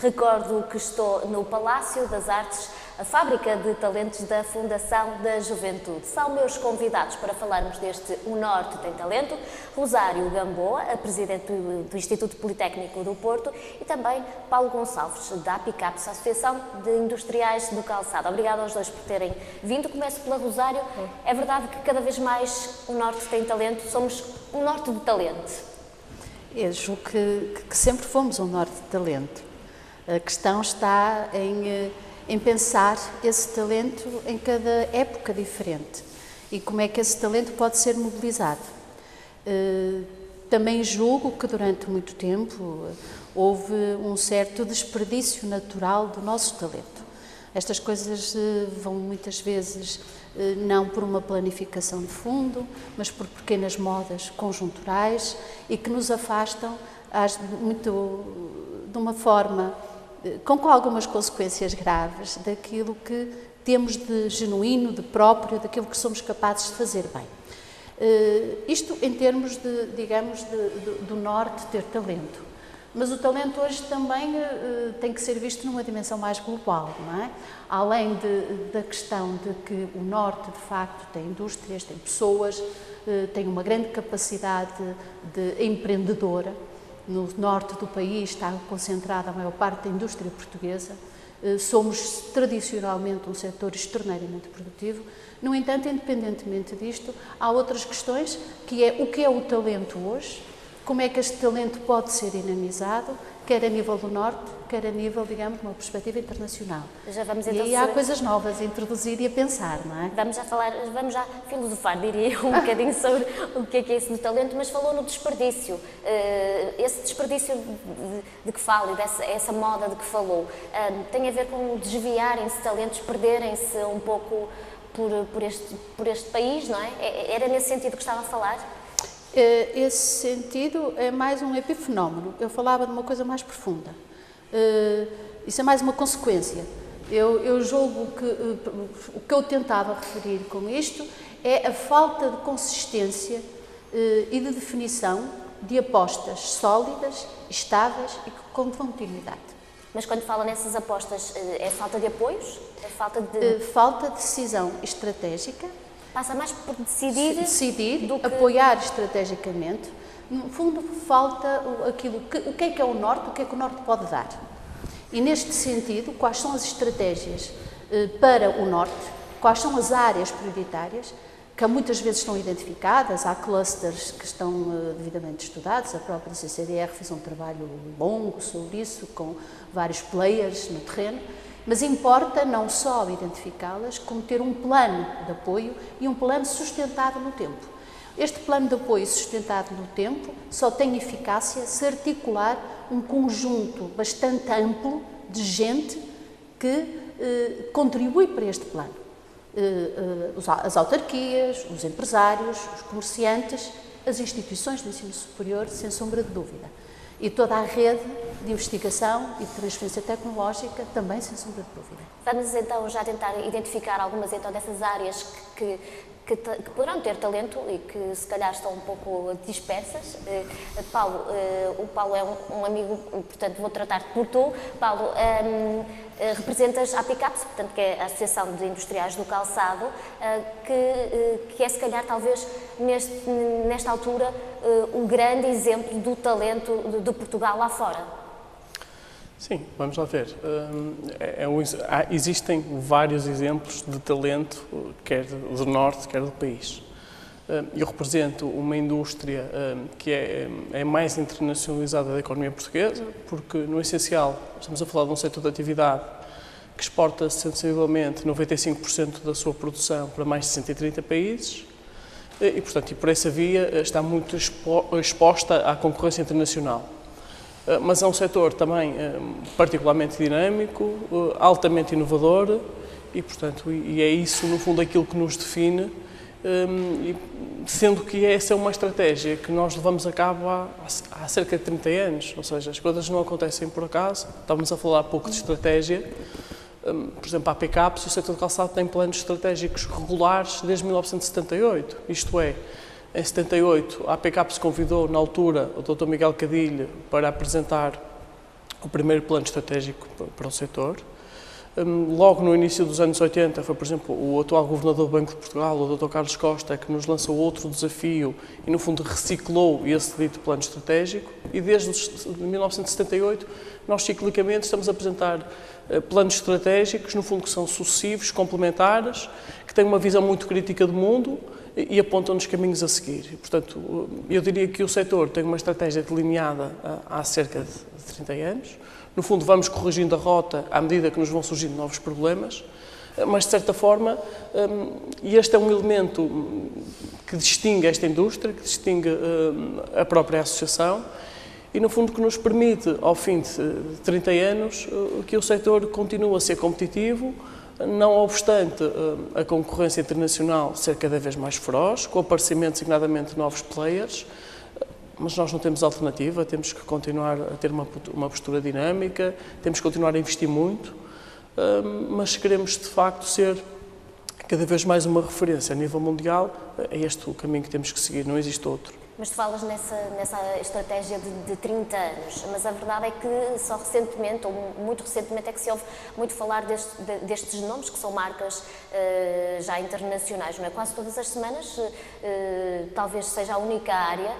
Recordo que estou no Palácio das Artes, a fábrica de talentos da Fundação da Juventude. São meus convidados para falarmos deste O Norte tem Talento, Rosário Gamboa, a presidente do Instituto Politécnico do Porto, e também Paulo Gonçalves, da APICAPS, Associação de Industriais do Calçado. Obrigada aos dois por terem vindo. Começo pela Rosário. É verdade que cada vez mais o Norte tem talento, somos um Norte de talento. Eu julgo que sempre fomos um Norte de talento. A questão está em pensar esse talento em cada época diferente e como é que esse talento pode ser mobilizado. Também julgo que durante muito tempo houve um certo desperdício natural do nosso talento. Estas coisas vão muitas vezes não por uma planificação de fundo, mas por pequenas modas conjunturais e que nos afastam de uma forma com algumas consequências graves daquilo que temos de genuíno, de próprio, daquilo que somos capazes de fazer bem. Isto em termos do Norte ter talento. Mas o talento hoje também tem que ser visto numa dimensão mais global, não é? Além da questão de que o Norte, de facto, tem indústrias, tem pessoas, tem uma grande capacidade de empreendedora. No norte do país está concentrada a maior parte da indústria portuguesa. Somos tradicionalmente um setor extraordinariamente produtivo. No entanto, independentemente disto, há outras questões, que é o que é o talento hoje, como é que este talento pode ser dinamizado, quer a nível do Norte, quer a nível, digamos, de uma perspectiva internacional. Já vamos então e aí há coisas novas a introduzir e a pensar, não é? Vamos já filosofar, diria eu, um bocadinho sobre o que é esse do talento, mas falou no desperdício. Esse desperdício de que fala e essa moda de que falou, tem a ver com desviarem-se talentos, perderem-se um pouco por este país, não é? Era nesse sentido que estava a falar? Esse sentido é mais um epifenómeno. Eu falava de uma coisa mais profunda. Isso é mais uma consequência. Eu julgo que o que eu tentava referir com isto é a falta de consistência e de definição de apostas sólidas, estáveis e com continuidade. Mas quando fala nessas apostas, é falta de apoios? É falta de decisão estratégica. Passa mais por decidir do que apoiar estrategicamente. No fundo, falta o que é o Norte, o que é que o Norte pode dar. E neste sentido, quais são as estratégias para o Norte, quais são as áreas prioritárias, que muitas vezes estão identificadas, há clusters que estão devidamente estudados, a própria CCDR fez um trabalho longo sobre isso, com vários players no terreno. Mas importa não só identificá-las, como ter um plano de apoio e um plano sustentado no tempo. Este plano de apoio sustentado no tempo só tem eficácia se articular um conjunto bastante amplo de gente que contribui para este plano. As autarquias, os empresários, os comerciantes, as instituições de ensino superior, sem sombra de dúvida. E toda a rede de investigação e de transferência tecnológica também, sem sombra de dúvida. Vamos então já tentar identificar algumas então dessas áreas que poderão ter talento e que se calhar estão um pouco dispersas. Paulo, o Paulo é um amigo, portanto vou tratar-te por tu. Paulo, representas a APICAPS, portanto que é a Associação de Industriais do Calçado, que é se calhar talvez nesta altura o grande exemplo do talento de Portugal lá fora. Sim, vamos lá ver. Existem vários exemplos de talento, quer do Norte, quer do país. Eu represento uma indústria que é mais internacionalizada da economia portuguesa, porque, no essencial, estamos a falar de um setor de atividade que exporta sensivelmente 95% da sua produção para mais de 130 países e, portanto, por essa via está muito exposta à concorrência internacional. Mas é um setor também particularmente dinâmico, altamente inovador e, portanto, e é isso, no fundo, aquilo que nos define, sendo que essa é uma estratégia que nós levamos a cabo há cerca de 30 anos, ou seja, as coisas não acontecem por acaso. Estávamos a falar há pouco de estratégia. Por exemplo, a APICAPS, o setor de calçado tem planos estratégicos regulares desde 1978, isto é, em 78, a APICAPS convidou, na altura, o Dr. Miguel Cadilho para apresentar o primeiro plano estratégico para o setor. Logo no início dos anos 80, foi, por exemplo, o atual Governador do Banco de Portugal, o Dr. Carlos Costa, que nos lançou outro desafio e, no fundo, reciclou esse dito plano estratégico. E desde 1978, nós ciclicamente estamos a apresentar planos estratégicos, no fundo, que são sucessivos, complementares, que têm uma visão muito crítica do mundo e apontam-nos caminhos a seguir. Portanto, eu diria que o setor tem uma estratégia delineada há cerca de 30 anos. No fundo, vamos corrigindo a rota à medida que nos vão surgindo novos problemas, mas, de certa forma, este é um elemento que distingue esta indústria, que distingue a própria associação e, no fundo, que nos permite, ao fim de 30 anos, que o setor continue a ser competitivo, não obstante a concorrência internacional ser cada vez mais feroz, com o aparecimento, designadamente, de novos players. Mas nós não temos alternativa, temos que continuar a ter uma postura dinâmica, temos que continuar a investir muito, mas se queremos de facto ser cada vez mais uma referência a nível mundial, é este o caminho que temos que seguir, não existe outro. Mas tu falas nessa estratégia de 30 anos, mas a verdade é que só recentemente, ou muito recentemente, é que se ouve muito falar destes nomes, que são marcas já internacionais, não é? Quase todas as semanas, talvez seja a única área,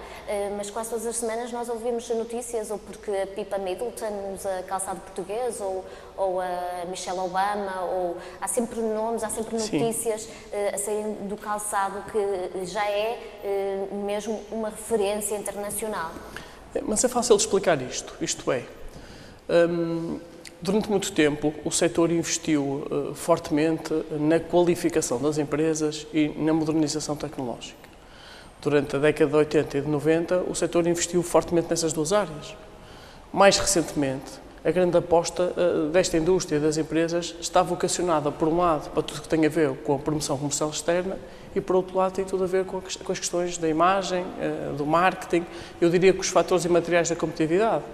mas quase todas as semanas nós ouvimos notícias, ou porque a Pippa Middleton usa calçado português, ou a Michelle Obama, ou há sempre nomes, há sempre notícias a saírem do calçado que já é mesmo uma referência internacional. Mas é fácil de explicar isto é, durante muito tempo o setor investiu fortemente na qualificação das empresas e na modernização tecnológica. Durante a década de 80 e de 90 o setor investiu fortemente nessas duas áreas. Mais recentemente, a grande aposta desta indústria das empresas está vocacionada, por um lado, para tudo que tem a ver com a promoção comercial externa e, por outro lado, tem tudo a ver com as questões da imagem, do marketing, eu diria que os fatores imateriais da competitividade.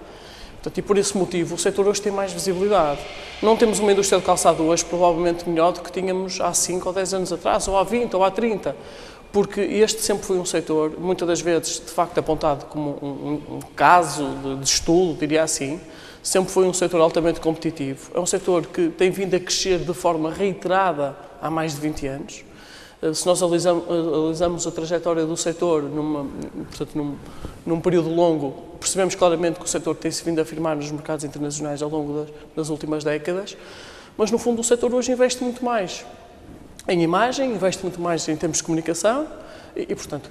Portanto, e por esse motivo, o setor hoje tem mais visibilidade. Não temos uma indústria de calçado hoje provavelmente melhor do que tínhamos há 5 ou 10 anos atrás, ou há 20 ou há 30, porque este sempre foi um setor, muitas das vezes, de facto, apontado como um caso de estudo, diria assim. Sempre foi um setor altamente competitivo. É um setor que tem vindo a crescer de forma reiterada há mais de 20 anos. Se nós analisamos a trajetória do setor num período longo, percebemos claramente que o setor tem-se vindo a afirmar nos mercados internacionais ao longo das últimas décadas, mas, no fundo, o setor hoje investe muito mais em imagem, investe muito mais em termos de comunicação e portanto,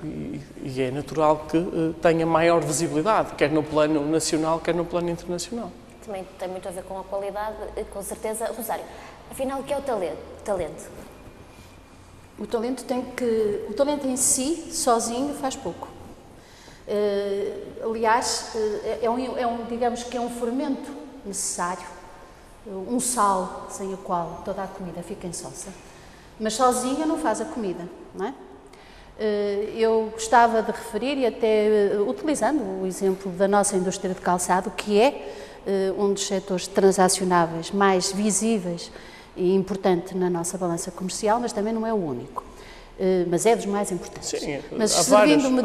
é natural que tenha maior visibilidade, quer no plano nacional, quer no plano internacional. Também tem muito a ver com a qualidade, com certeza. Rosário, afinal, o que é o talento? O talento em si, sozinho, faz pouco. Aliás, digamos que é um fermento necessário, um sal sem o qual toda a comida fica insossa, mas sozinha não faz a comida, não é? Eu gostava de referir, e até utilizando o exemplo da nossa indústria de calçado, que é um dos setores transacionáveis mais visíveis e importante na nossa balança comercial, mas também não é o único. Mas é dos mais importantes. Sim, mas servindo-me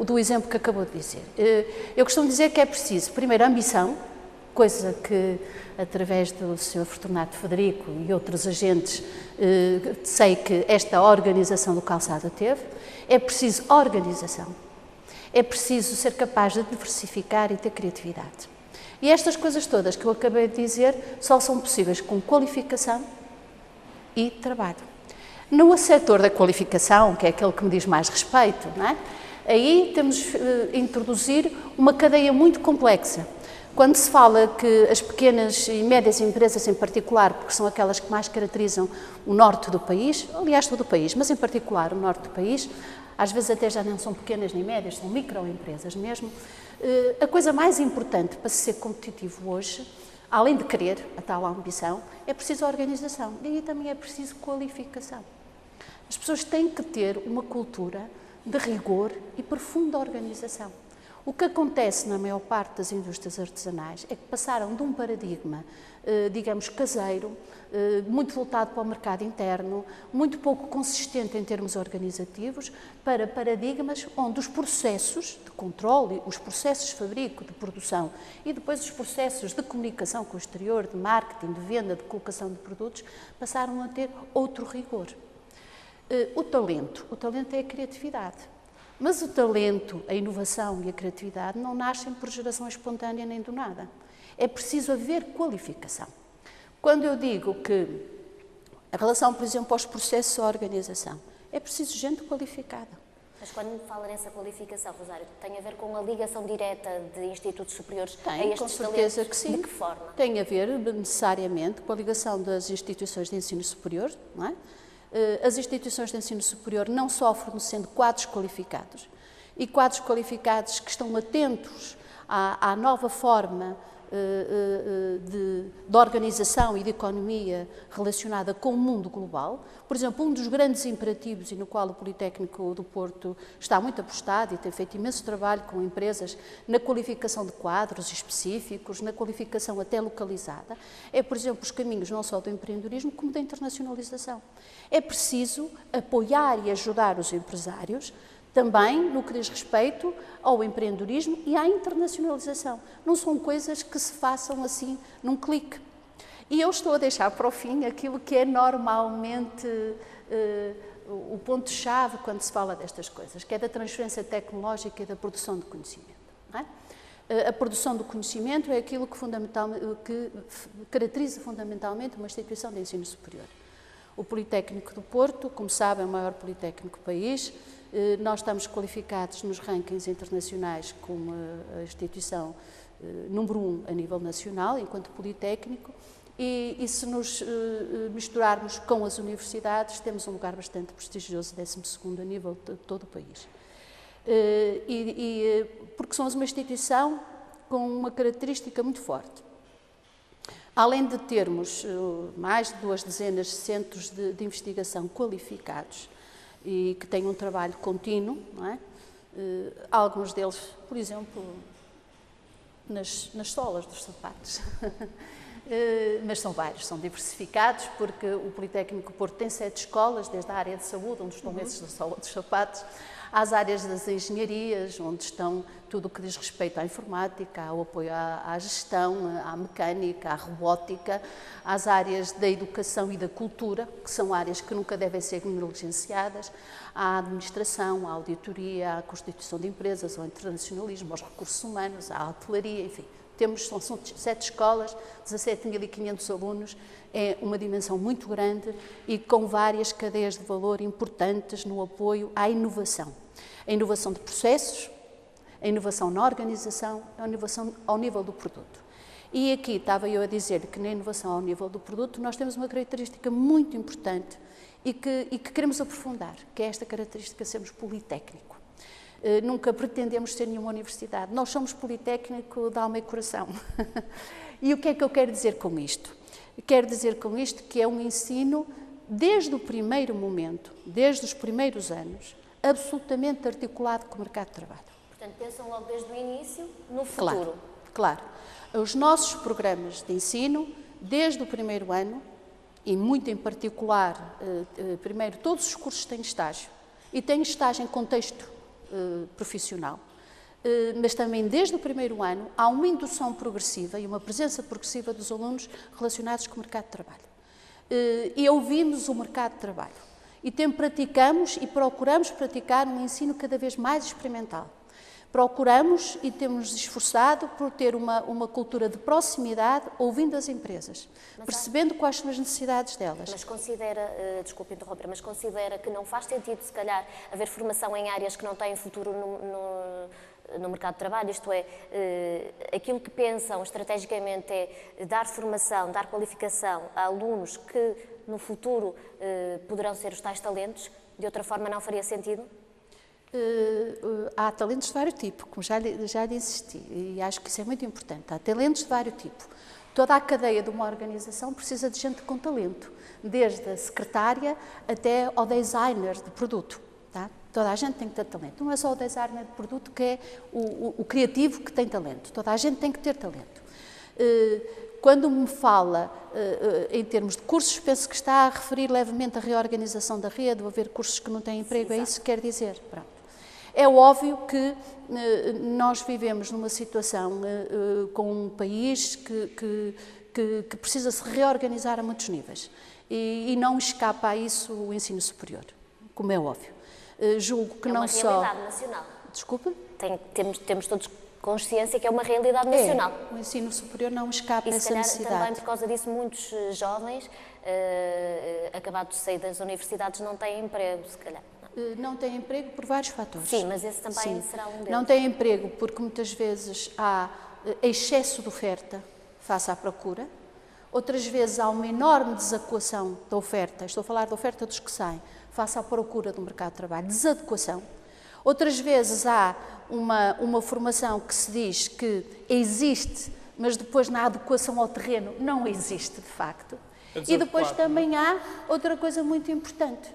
do exemplo que acabou de dizer, eu costumo dizer que é preciso, primeiro, ambição, coisa que, através do Sr. Fortunato Federico e outros agentes, sei que esta organização do calçado teve. É preciso organização, é preciso ser capaz de diversificar e ter criatividade. E estas coisas todas que eu acabei de dizer só são possíveis com qualificação e trabalho. No setor da qualificação, que é aquele que me diz mais respeito, não é? Aí temos de introduzir uma cadeia muito complexa. Quando se fala que as pequenas e médias empresas em particular, porque são aquelas que mais caracterizam o norte do país, aliás todo o país, mas em particular o norte do país, às vezes até já não são pequenas nem médias, são microempresas mesmo, a coisa mais importante para ser competitivo hoje, além de querer a tal ambição, é preciso organização e aí também é preciso qualificação. As pessoas têm que ter uma cultura de rigor e profunda organização. O que acontece na maior parte das indústrias artesanais é que passaram de um paradigma, digamos, caseiro, muito voltado para o mercado interno, muito pouco consistente em termos organizativos, para paradigmas onde os processos de controle, os processos de fabrico, de produção e depois os processos de comunicação com o exterior, de marketing, de venda, de colocação de produtos, passaram a ter outro rigor. O talento é a criatividade. Mas o talento, a inovação e a criatividade não nascem por geração espontânea nem do nada. É preciso haver qualificação. Quando eu digo que a relação, por exemplo, aos processos de organização, é preciso gente qualificada. Mas quando me fala nessa qualificação, Rosário, tem a ver com a ligação direta de institutos superiores a Tem, estes com certeza talentos? que sim. De que forma? Tem a ver, necessariamente, com a ligação das instituições de ensino superior, não é? As instituições de ensino superior não só fornecendo quadros qualificados, e quadros qualificados que estão atentos à nova forma de organização e de economia relacionada com o mundo global. Por exemplo, um dos grandes imperativos, e no qual o Politécnico do Porto está muito apostado e tem feito imenso trabalho com empresas na qualificação de quadros específicos, na qualificação até localizada, é, por exemplo, os caminhos não só do empreendedorismo como da internacionalização. É preciso apoiar e ajudar os empresários também no que diz respeito ao empreendedorismo e à internacionalização. Não são coisas que se façam assim num clique. E eu estou a deixar para o fim aquilo que é normalmente o ponto-chave quando se fala destas coisas, que é da transferência tecnológica e da produção de conhecimento. Não é? A produção do conhecimento é aquilo que caracteriza fundamentalmente uma instituição de ensino superior. O Politécnico do Porto, como sabem, é o maior politécnico do país. Nós estamos qualificados nos rankings internacionais como a instituição número 1 a nível nacional, enquanto politécnico, e se nos misturarmos com as universidades, temos um lugar bastante prestigioso, 12º a nível de todo o país. Porque somos uma instituição com uma característica muito forte. Além de termos mais de 2 dezenas de centros de investigação qualificados e que têm um trabalho contínuo, não é? Alguns deles, por exemplo, nas solas dos sapatos, mas são vários, são diversificados, porque o Politécnico Porto tem 7 escolas, desde a área de saúde, onde estão esses da sola dos sapatos, às áreas das engenharias, onde estão tudo o que diz respeito à informática, ao apoio à gestão, à mecânica, à robótica, às áreas da educação e da cultura, que são áreas que nunca devem ser negligenciadas, à administração, à auditoria, à constituição de empresas, ao internacionalismo, aos recursos humanos, à hotelaria, enfim. São 7 escolas, 17.500 alunos, é uma dimensão muito grande e com várias cadeias de valor importantes no apoio à inovação. A inovação de processos, a inovação na organização, a inovação ao nível do produto. E aqui estava eu a dizer que na inovação ao nível do produto nós temos uma característica muito importante e que queremos aprofundar, que é esta característica de sermos politécnico. Nunca pretendemos ser nenhuma universidade. Nós somos politécnico de alma e coração. E o que é que eu quero dizer com isto? Quero dizer com isto que é um ensino, desde o primeiro momento, desde os primeiros anos, absolutamente articulado com o mercado de trabalho. Portanto, pensam logo desde o início no futuro. Claro. Os nossos programas de ensino, desde o primeiro ano, e muito em particular, primeiro, todos os cursos têm estágio. E têm estágio em contexto profissional, mas também desde o primeiro ano há uma indução progressiva e uma presença progressiva dos alunos relacionados com o mercado de trabalho. E ouvimos o mercado de trabalho e praticamos e procuramos praticar um ensino cada vez mais experimental. Procuramos e temos esforçado por ter uma cultura de proximidade, ouvindo as empresas, percebendo quais são as necessidades delas. Mas considera, desculpe interromper, mas considera que não faz sentido, se calhar, haver formação em áreas que não têm futuro no mercado de trabalho, isto é, aquilo que pensam estrategicamente é dar formação, dar qualificação a alunos que no futuro poderão ser os tais talentos, de outra forma não faria sentido? Há talentos de vários tipos, como já lhe insisti, e acho que isso é muito importante. Há talentos de vários tipos. Toda a cadeia de uma organização precisa de gente com talento, desde a secretária até ao designer de produto. Tá? Toda a gente tem que ter talento. Não é só o designer de produto que é o criativo que tem talento. Toda a gente tem que ter talento. Quando me fala em termos de cursos, penso que está a referir levemente a reorganização da rede, ou haver cursos que não têm emprego, é isso que quer dizer. Pronto. É óbvio que nós vivemos numa situação com um país que precisa se reorganizar a muitos níveis e não escapa a isso o ensino superior, como é óbvio. Julgo que não só... É uma realidade nacional. Desculpa? Temos todos consciência que é uma realidade nacional. O ensino superior não escapa a essa necessidade. E se calhar também por causa disso muitos jovens acabados de sair das universidades não têm emprego, se calhar. Não têm emprego por vários fatores. Sim, mas esse também será um deles. Não têm emprego porque muitas vezes há excesso de oferta face à procura. Outras vezes há uma enorme desadequação da oferta, estou a falar da oferta dos que saem, face à procura do mercado de trabalho, desadequação. Outras vezes há uma formação que se diz que existe, mas depois na adequação ao terreno não existe de facto. E depois também há outra coisa muito importante,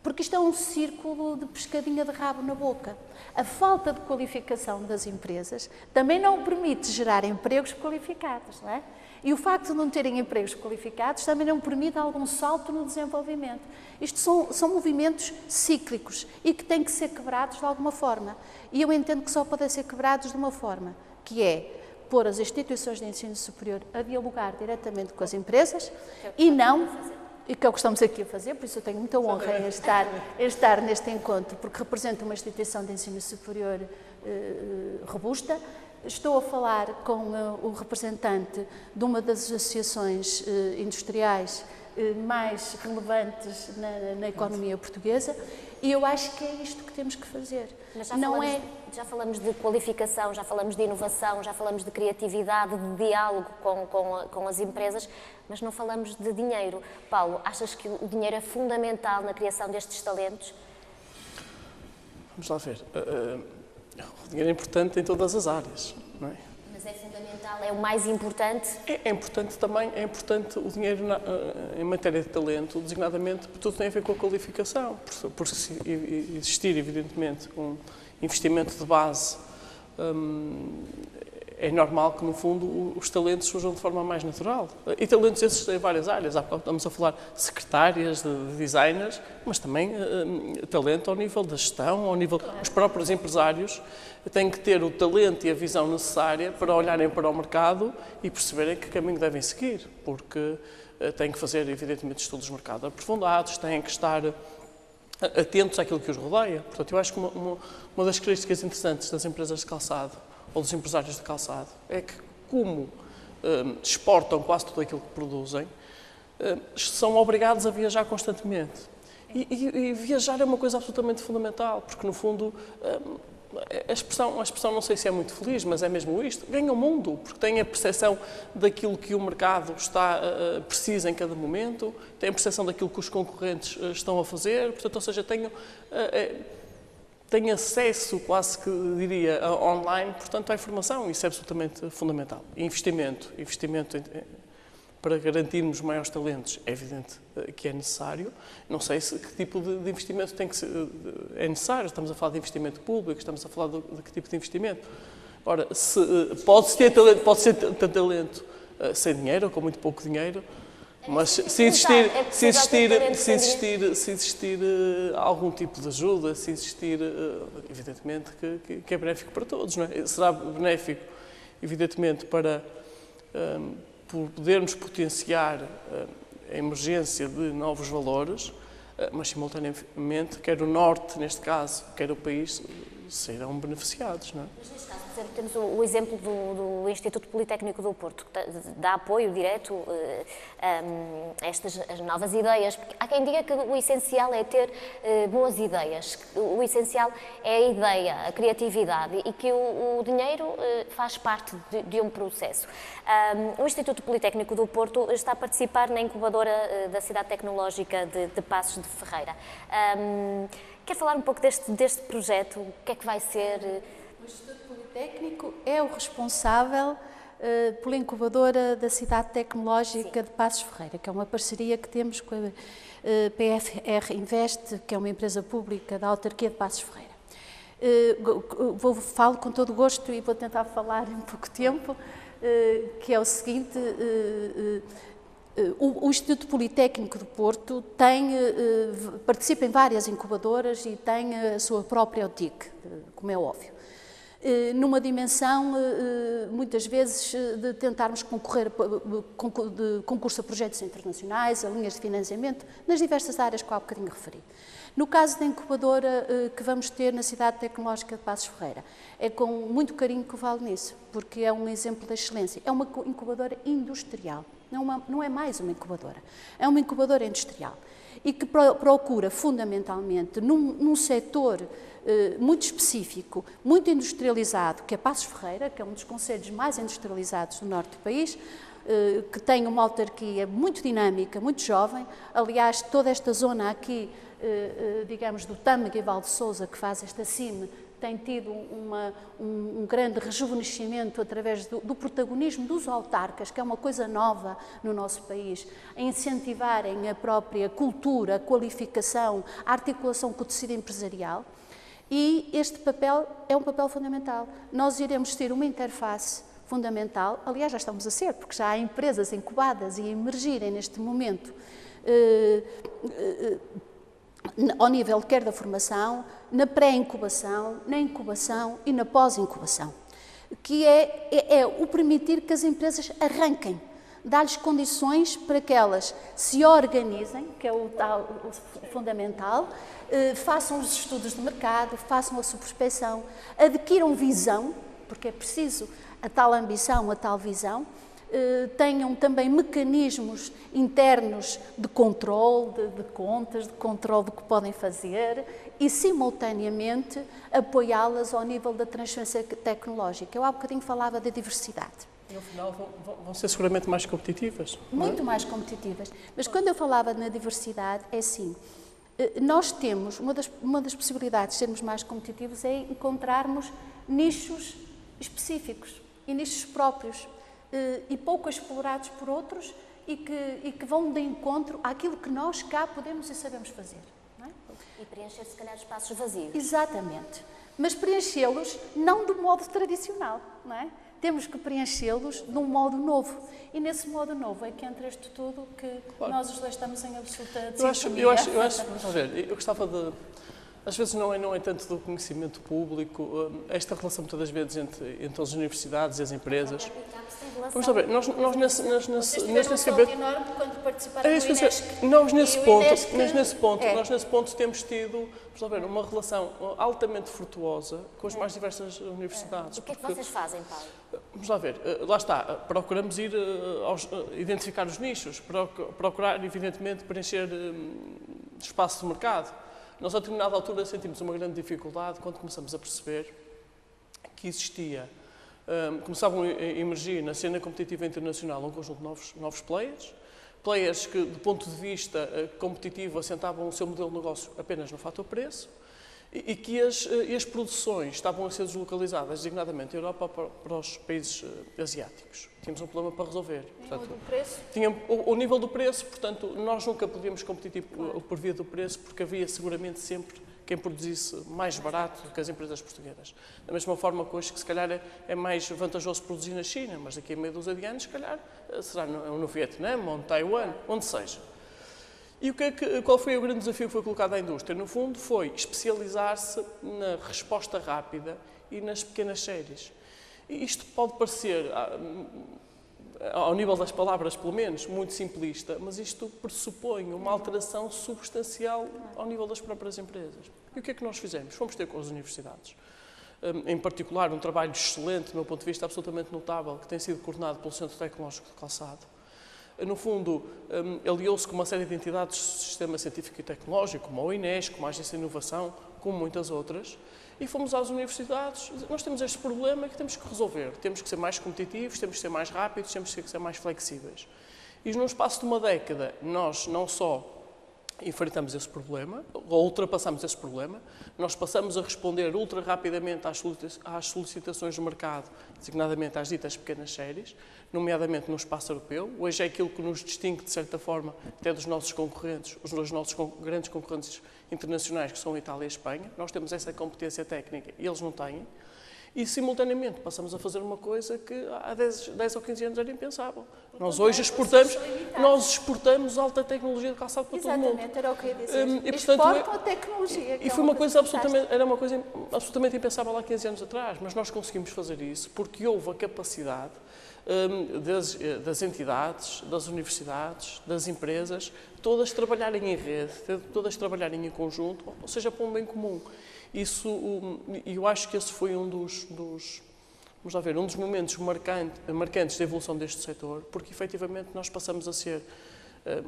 porque isto é um círculo de pescadinha de rabo na boca. A falta de qualificação das empresas também não permite gerar empregos qualificados, não é? E o facto de não terem empregos qualificados também não permite algum salto no desenvolvimento. Isto são movimentos cíclicos e que têm que ser quebrados de alguma forma. E eu entendo que só podem ser quebrados de uma forma, que é pôr as instituições de ensino superior a dialogar diretamente com as empresas e não... E que é o que estamos aqui a fazer, por isso eu tenho muita honra em estar neste encontro, porque represento uma instituição de ensino superior robusta. Estou a falar com o representante de uma das associações industriais mais relevantes na economia portuguesa e eu acho que é isto que temos que fazer. Mas já falamos de qualificação, já falamos de inovação, já falamos de criatividade, de diálogo com as empresas, mas não falamos de dinheiro. Paulo, achas que o dinheiro é fundamental na criação destes talentos? Vamos lá ver. O dinheiro é importante em todas as áreas, não é? Mas é fundamental, é o mais importante? É importante também, é importante o dinheiro em matéria de talento, designadamente, porque tudo tem a ver com a qualificação. Por existir, evidentemente, um investimento de base, é normal que, no fundo, os talentos surjam de forma mais natural. E talentos esses em várias áreas. Há pouco estamos a falar de secretárias, de designers, mas também talento ao nível da gestão, ao nível... Os próprios empresários têm que ter o talento e a visão necessária para olharem para o mercado e perceberem que caminho devem seguir, porque têm que fazer, evidentemente, estudos de mercado aprofundados, têm que estar atentos àquilo que os rodeia. Portanto, eu acho que uma das características interessantes das empresas de calçado ou dos empresários de calçado é que, como exportam quase tudo aquilo que produzem, são obrigados a viajar constantemente. E viajar é uma coisa absolutamente fundamental, porque, no fundo, a expressão não sei se é muito feliz, mas é mesmo isto, ganha o mundo, porque tem a percepção daquilo que o mercado precisa em cada momento, tem a percepção daquilo que os concorrentes estão a fazer, portanto, ou seja, tem acesso, quase que diria, online, portanto, à informação. Isso é absolutamente fundamental. Investimento para garantirmos maiores talentos, é evidente que é necessário. Não sei que tipo de investimento é necessário. Estamos a falar de investimento público, estamos a falar de que tipo de investimento. Ora, pode-se ter talento sem dinheiro ou com muito pouco dinheiro, mas se existir algum tipo de ajuda, se existir, evidentemente que é benéfico para todos, não é? Será benéfico, evidentemente, para podermos potenciar a emergência de novos valores, mas simultaneamente, quer o Norte, neste caso, quer o país, serão beneficiados, não é? Mas neste caso, por exemplo, temos o exemplo do Instituto Politécnico do Porto, que dá apoio direto a estas novas ideias. Porque há quem diga que o essencial é ter boas ideias, o essencial é a ideia, a criatividade e que o dinheiro faz parte de um processo. O Instituto Politécnico do Porto está a participar na incubadora da Cidade Tecnológica de Passos de Ferreira. Quer falar um pouco deste projeto? O que é que vai ser? O Instituto Politécnico é o responsável pela incubadora da Cidade Tecnológica de Passos Ferreira, que é uma parceria que temos com a PFR Invest, que é uma empresa pública da autarquia de Passos Ferreira. Falo com todo o gosto e vou tentar falar em pouco tempo, que é o seguinte: o Instituto Politécnico do Porto participa em várias incubadoras e tem a sua própria OTIC, como é óbvio. Numa dimensão, muitas vezes, de tentarmos concorrer de concurso a projetos internacionais, a linhas de financiamento, nas diversas áreas que há bocadinho referi. No caso da incubadora que vamos ter na Cidade Tecnológica de Passos Ferreira, é com muito carinho que eu falo nisso, porque é um exemplo de excelência. É uma incubadora industrial, não é mais uma incubadora, é uma incubadora industrial e que procura fundamentalmente num setor muito específico, muito industrializado, que é Passos Ferreira, que é um dos concelhos mais industrializados do norte do país, que tem uma autarquia muito dinâmica, muito jovem. Aliás, toda esta zona aqui, digamos, do Tâmega e Val de Sousa, que faz esta CIM, tem tido um grande rejuvenescimento através do protagonismo dos autarcas, que é uma coisa nova no nosso país, a incentivarem a própria cultura, a qualificação, a articulação com o tecido empresarial. E este papel é um papel fundamental. Nós iremos ter uma interface fundamental, aliás já estamos a ser, porque já há empresas incubadas e a emergirem neste momento ao nível quer da formação, na pré-incubação, na incubação e na pós-incubação, que é o permitir que as empresas arranquem, dar-lhes condições para que elas se organizem, que é o fundamental, façam os estudos de mercado, façam a sua prospecção, adquiram visão, porque é preciso a tal ambição, a tal visão, tenham também mecanismos internos de controle de contas, de controle do que podem fazer e, simultaneamente, apoiá-las ao nível da transferência tecnológica. Eu há bocadinho falava da diversidade. E, no final, vão ser seguramente mais competitivas? Muito mais competitivas. Mas, quando eu falava na diversidade, é assim, nós temos, uma das possibilidades de sermos mais competitivos é encontrarmos nichos específicos e nichos próprios, e pouco explorados por outros e que vão de encontro àquilo que nós cá podemos e sabemos fazer. Não é? E preencher, se calhar, espaços vazios. Exatamente. Mas preenchê-los não do modo tradicional, não é? Temos que preenchê-los de um modo novo. E nesse modo novo é que entra isto tudo que nós os dois estamos em absoluta sintonia. Vamos ver, eu gostava de... Às vezes não é tanto do conhecimento público, esta relação muitas das vezes entre as universidades e as empresas. Vamos ver, nós nesse enorme quando participaram do nós nesse ponto temos tido, vamos ver, uma relação altamente frutuosa com as mais diversas universidades. O que é que vocês fazem, Paulo? Vamos lá ver, lá está, procuramos identificar os nichos, procurar, evidentemente, preencher espaço de mercado. Nós, a determinada altura, sentimos uma grande dificuldade quando começamos a perceber que existia, começavam a emergir na cena competitiva internacional um conjunto de novos players que, do ponto de vista competitivo, assentavam o seu modelo de negócio apenas no fator preço e que as produções estavam a ser deslocalizadas, designadamente da Europa, para os países asiáticos. Tínhamos um problema para resolver. O nível do preço, portanto, nós nunca podíamos competir por via do preço, porque havia seguramente sempre quem produzisse mais barato do que as empresas portuguesas. Da mesma forma que hoje, que se calhar é mais vantajoso produzir na China, mas daqui a meia dúzia de anos, se calhar, será no Vietnã, ou no Taiwan, onde seja. E qual foi o grande desafio que foi colocado à indústria? No fundo, foi especializar-se na resposta rápida e nas pequenas séries. E isto pode parecer, ao nível das palavras pelo menos, muito simplista, mas isto pressupõe uma alteração substancial ao nível das próprias empresas. E o que é que nós fizemos? Fomos ter com as universidades. Em particular, um trabalho excelente, do meu ponto de vista, absolutamente notável, que tem sido coordenado pelo Centro Tecnológico de Calçado. No fundo, aliou-se com uma série de entidades do sistema científico e tecnológico, como a Unesco, como a Agência de Inovação, como muitas outras, e fomos às universidades. Nós temos este problema que temos que resolver. Temos que ser mais competitivos, temos que ser mais rápidos, temos que ser mais flexíveis. E num espaço de uma década, nós não só enfrentamos esse problema, ou ultrapassamos esse problema, nós passamos a responder ultra rapidamente às solicitações do mercado, designadamente às ditas pequenas séries, nomeadamente no espaço europeu. Hoje é aquilo que nos distingue, de certa forma, até dos nossos concorrentes, os dois nossos grandes concorrentes internacionais, que são a Itália e a Espanha. Nós temos essa competência técnica e eles não têm. E, simultaneamente, passamos a fazer uma coisa que há 10 ou 15 anos era impensável. Nós hoje exportamos alta tecnologia de calçado para todo o mundo. Exatamente, era o que eu ia dizer. E, portanto, Exportam a tecnologia. E foi uma coisa era uma coisa absolutamente impensável há 15 anos atrás, mas nós conseguimos fazer isso porque houve a capacidade das entidades, das universidades, das empresas, todas trabalharem em rede, todas trabalharem em conjunto, ou seja, para um bem comum. Eu acho que esse foi um dos momentos marcantes da evolução deste setor, porque efetivamente nós passamos a ser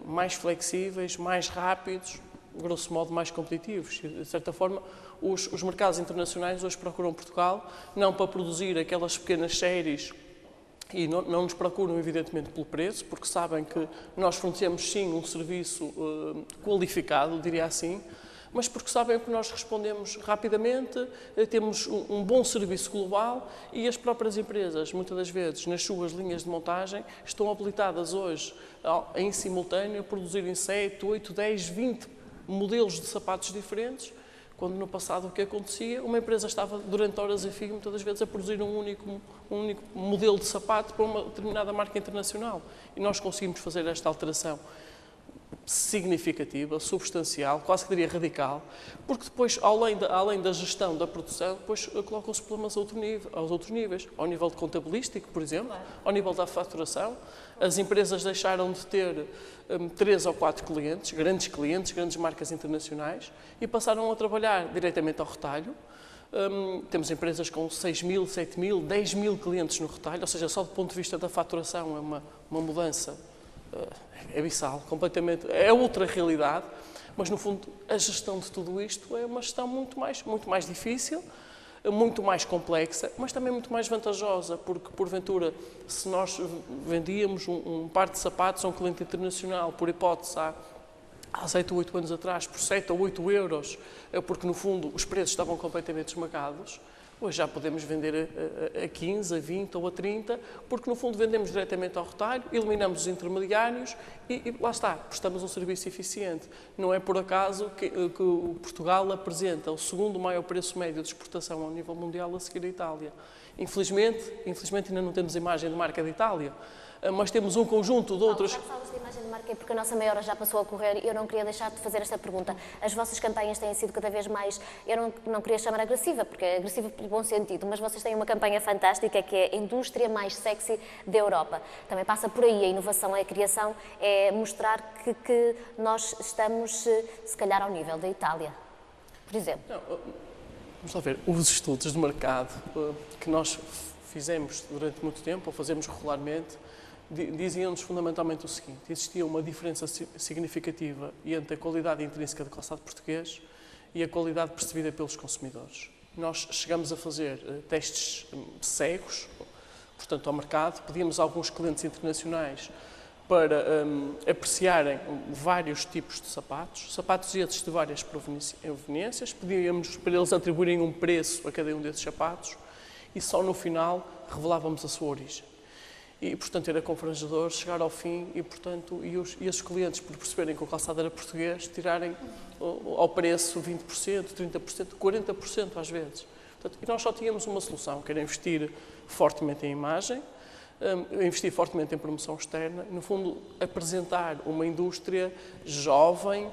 mais flexíveis, mais rápidos, grosso modo mais competitivos. De certa forma, os mercados internacionais hoje procuram Portugal, não para produzir aquelas pequenas séries e não nos procuram, evidentemente, pelo preço, porque sabem que nós fornecemos, sim, um serviço qualificado, diria assim, mas porque sabem que nós respondemos rapidamente, temos um bom serviço global e as próprias empresas, muitas das vezes, nas suas linhas de montagem, estão habilitadas hoje, em simultâneo, a produzirem 7, 8, 10, 20 modelos de sapatos diferentes, quando no passado o que acontecia, uma empresa estava durante horas a fio, muitas das vezes, a produzir um único modelo de sapato para uma determinada marca internacional. E nós conseguimos fazer esta alteração significativa, substancial, quase que diria radical, porque depois, além da gestão da produção, depois colocam-se problemas aos outros níveis, ao nível de contabilístico, por exemplo, claro, ao nível da faturação. As empresas deixaram de ter 3 ou 4 clientes, grandes marcas internacionais, e passaram a trabalhar diretamente ao retalho. Temos empresas com 6.000, 7.000, 10.000 clientes no retalho, ou seja, só do ponto de vista da faturação é uma mudança abissal, completamente, é outra realidade, mas no fundo a gestão de tudo isto é uma gestão muito mais difícil, muito mais complexa, mas também muito mais vantajosa, porque porventura se nós vendíamos um par de sapatos a um cliente internacional, por hipótese há 7 ou 8 anos atrás, por 7 ou 8 euros, porque no fundo os preços estavam completamente esmagados, hoje já podemos vender a 15, a 20 ou a 30, porque no fundo vendemos diretamente ao retalho, eliminamos os intermediários e lá está, prestamos um serviço eficiente. Não é por acaso que o Portugal apresenta o segundo maior preço médio de exportação ao nível mundial a seguir a Itália. Infelizmente ainda não temos a imagem de marca da Itália, mas temos um conjunto de outras... Falas de imagem de marca porque a nossa meia hora já passou a correr e eu não queria deixar de fazer esta pergunta. As vossas campanhas têm sido cada vez mais, eu não queria chamar agressiva, porque é agressiva pelo bom sentido, mas vocês têm uma campanha fantástica que é a indústria mais sexy da Europa. Também passa por aí, a inovação, a criação, é mostrar que nós estamos, se calhar, ao nível da Itália, por exemplo. Vamos lá ver, os estudos de mercado que nós fizemos durante muito tempo, ou fazemos regularmente, diziam-nos fundamentalmente o seguinte: existia uma diferença significativa entre a qualidade intrínseca do calçado português e a qualidade percebida pelos consumidores. Nós chegamos a fazer testes cegos, portanto, ao mercado, pedíamos a alguns clientes internacionais para apreciarem vários tipos de sapatos esses de várias proveniências, pedíamos para eles atribuírem um preço a cada um desses sapatos e só no final revelávamos a sua origem. E, portanto, era confrangedor chegar ao fim e esses clientes, por perceberem que o calçado era português, tirarem ao preço 20%, 30%, 40% às vezes. Portanto, e nós só tínhamos uma solução, que era investir fortemente em imagem, investir fortemente em promoção externa, no fundo apresentar uma indústria jovem,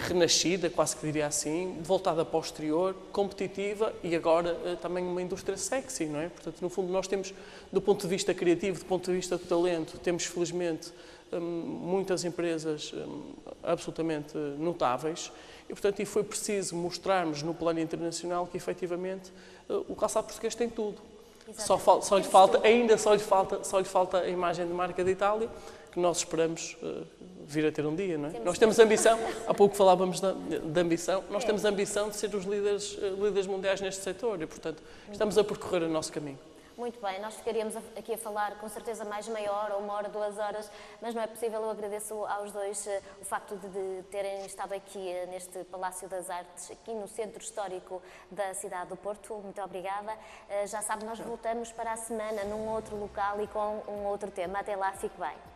renascida, quase que diria assim, voltada para o exterior, competitiva e agora também uma indústria sexy, não é? Portanto, no fundo nós temos, do ponto de vista criativo, do ponto de vista do talento, temos felizmente muitas empresas absolutamente notáveis e, portanto, e foi preciso mostrarmos no plano internacional que efetivamente o calçado português tem tudo. Só lhe falta a imagem de marca da Itália, que nós esperamos vir a ter um dia, não é? Nós temos ambição, há pouco falávamos de ambição, nós temos a ambição de ser os líderes mundiais neste setor e, portanto, estamos a percorrer o nosso caminho. Muito bem, nós ficaríamos aqui a falar com certeza mais meia hora, 1 hora, 2 horas, mas não é possível. Eu agradeço aos dois o facto de terem estado aqui neste Palácio das Artes, aqui no Centro Histórico da cidade do Porto. Muito obrigada. Já sabe, nós voltamos para a semana num outro local e com um outro tema. Até lá, fique bem.